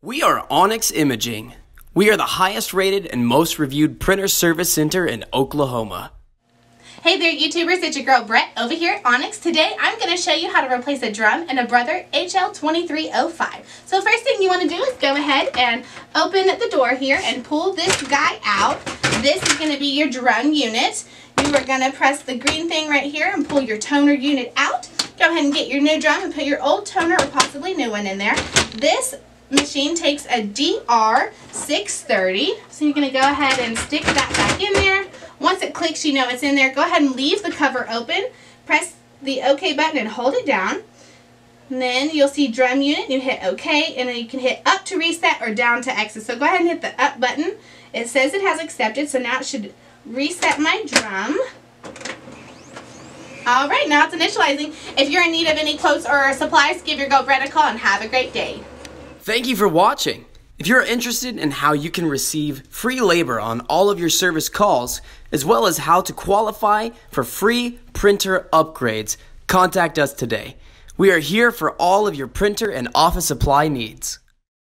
We are Onyx Imaging. We are the highest rated and most reviewed printer service center in Oklahoma. Hey there YouTubers, it's your girl Brett over here at Onyx. Today I'm going to show you how to replace a drum and a Brother L2305. So first thing you want to do is go ahead and open the door here and pull this guy out. This is going to be your drum unit. You are going to press the green thing right here and pull your toner unit out. Go ahead and get your new drum and put your old toner or possibly new one in there. This machine takes a DR630, so you're going to go ahead and stick that back in there. Once it clicks, you know it's in there. Go ahead and leave the cover open. Press the OK button and hold it down. And then you'll see drum unit. You hit OK, and then you can hit up to reset or down to exit. So go ahead and hit the up button. It says it has accepted, so now it should reset my drum. Alright, now it's initializing. If you're in need of any quotes or supplies, give your girl Brett a call and have a great day. Thank you for watching. If you're interested in how you can receive free labor on all of your service calls, as well as how to qualify for free printer upgrades, contact us today. We are here for all of your printer and office supply needs.